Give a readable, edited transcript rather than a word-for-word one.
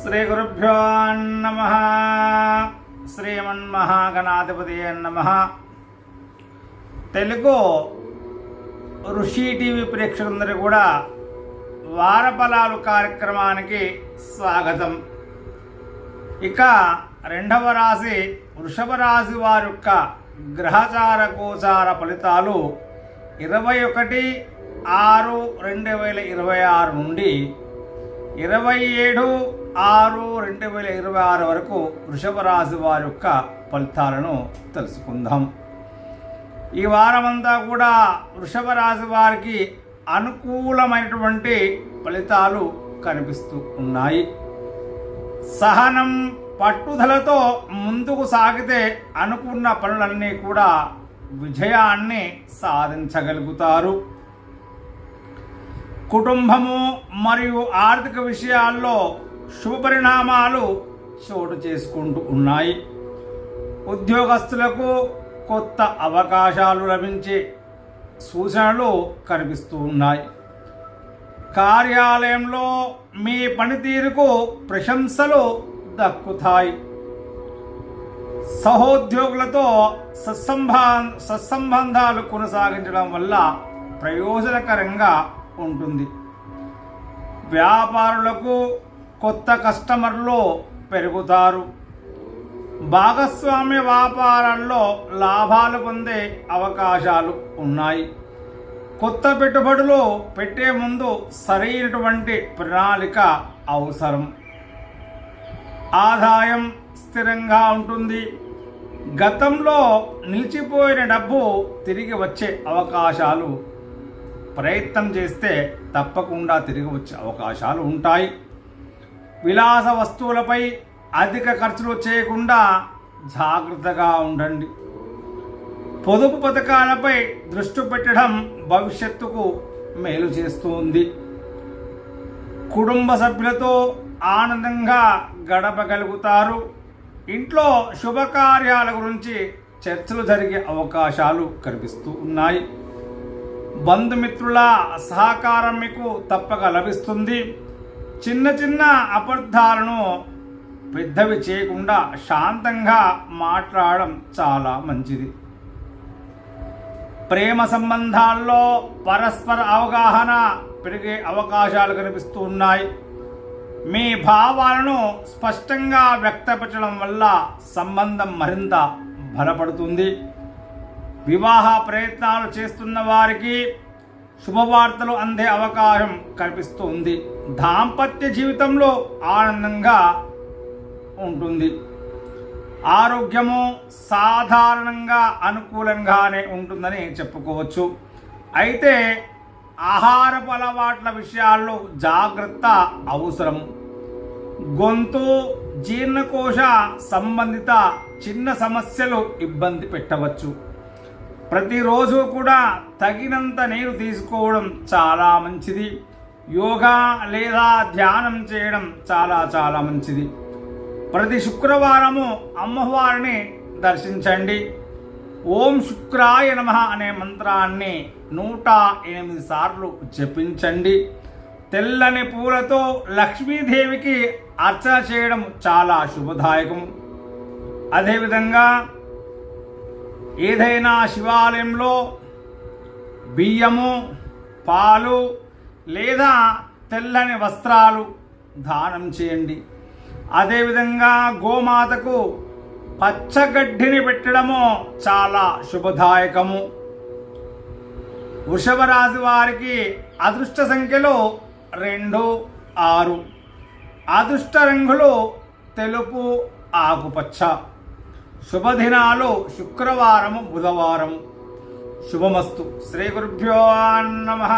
శ్రీ గురుభ్యో నమః. శ్రీమన్మహాగణాధిపతయే నమః. తెలుగు ఋషి టీవీ ప్రేక్షకులందరూ కూడా వారఫలాలు కార్యక్రమానికి స్వాగతం. ఇక రెండవ రాశి వృషభ రాశి వారి యొక్క గ్రహచార గోచార ఫలితాలు 21/6/2026 నుండి 27/6/2026 వరకు వృషభ రాశి వారి యొక్క ఫలితాలను తెలుసుకుందాం. ఈ వారమంతా కూడా వృషభ రాశి వారికి అనుకూలమైనటువంటి ఫలితాలు కనిపిస్తూ ఉన్నాయి. సహనం పట్టుదలతో ముందుకు సాగితే అనుకున్న పనులన్నీ కూడా విజయాన్ని సాధించగలుగుతారు. కుటుంబము మరియు ఆర్థిక విషయాల్లో శుభ పరిణామాలు చోటు చేసుకుంటూ ఉన్నాయి. ఉద్యోగస్తులకు కొత్త అవకాశాలు లభించే సూచనలు కనిపిస్తూ ఉన్నాయి. కార్యాలయంలో మీ పనితీరుకు ప్రశంసలు దక్కుతాయి. సహోద్యోగులతో సత్సంబంధాలు కొనసాగించడం వల్ల ప్రయోజనకరంగా ఉంటుంది. వ్యాపారులకు కొత్త కస్టమర్లు పెరుగుతారు. భాగస్వామ్య వ్యాపారాల్లో లాభాలు పొందే అవకాశాలు ఉన్నాయి. కొత్త పెట్టుబడులు పెట్టే ముందు సరైనటువంటి ప్రణాళిక అవసరం. ఆదాయం స్థిరంగా ఉంటుంది. గతంలో నిలిచిపోయిన డబ్బు తిరిగి వచ్చే అవకాశాలు ప్రయత్నం చేస్తే తప్పకుండా తిరిగి వచ్చే అవకాశాలు ఉంటాయి. విలాస వస్తువులపై అధిక ఖర్చులు చేయకుండా జాగ్రత్తగా ఉండండి. పొదుపు పథకాలపై దృష్టి పెట్టడం భవిష్యత్తుకు మేలు చేస్తుంది. కుటుంబ సభ్యులతో ఆనందంగా గడపగలుగుతారు. ఇంట్లో శుభకార్యాల గురించి చర్చలు జరిగే అవకాశాలు కనిపిస్తూ ఉన్నాయి. బంధుమిత్రుల సహకారం మీకు తప్పక లభిస్తుంది. చిన్న చిన్న అబద్ధాలను పెద్దవి చేయకుండా శాంతంగా మాట్లాడడం చాలా మంచిది. ప్రేమ సంబంధాల్లో పరస్పర అవగాహన పెరిగే అవకాశాలు కనిపిస్తూ ఉన్నాయి. మీ భావాలను స్పష్టంగా వ్యక్తపరచడం వల్ల సంబంధం మరింత బలపడుతుంది. వివాహ ప్రయత్నాలు చేస్తున్న వారికి శుభవార్తలు అందే అవకాశం కనిపిస్తుంది. దాంపత్య జీవితంలో ఆనందంగా ఉంటుంది. ఆరోగ్యము సాధారణంగా అనుకూలంగానే ఉంటుందని చెప్పుకోవచ్చు. అయితే ఆహారపు అలవాట్ల విషయాల్లో జాగ్రత్త అవసరం. గొంతు జీర్ణకోశ సంబంధిత చిన్న సమస్యలు ఇబ్బంది పెట్టవచ్చు. ప్రతిరోజు కూడా తగినంత నీరు తీసుకోవడం చాలా మంచిది. యోగా లేదా ధ్యానం చేయడం చాలా మంచిది. ప్రతి శుక్రవారము అమ్మవారిని దర్శించండి. ఓం శుక్రాయ నమః అనే మంత్రాన్ని 108 సార్లు జపించండి. తెల్లని పూలతో లక్ష్మీదేవికి అర్చన చేయడం చాలా శుభదాయకం. అదేవిధంగా ఏదైనా శివాలయంలో బియ్యము, పాలు లేదా తెల్లని వస్త్రాలు దానం చేయండి. అదేవిధంగా గోమాతకు పచ్చగడ్డిని పెట్టడము చాలా శుభదాయకము. వృషభ రాశి వారికి అదృష్ట సంఖ్యలు 2, 6. అదృష్ట రంగులు తెలుపు, ఆకుపచ్చ. శుభదినాలు శుక్రవారము, బుధవారం. శుభమస్తు. శ్రీ గురుభ్యో నమః.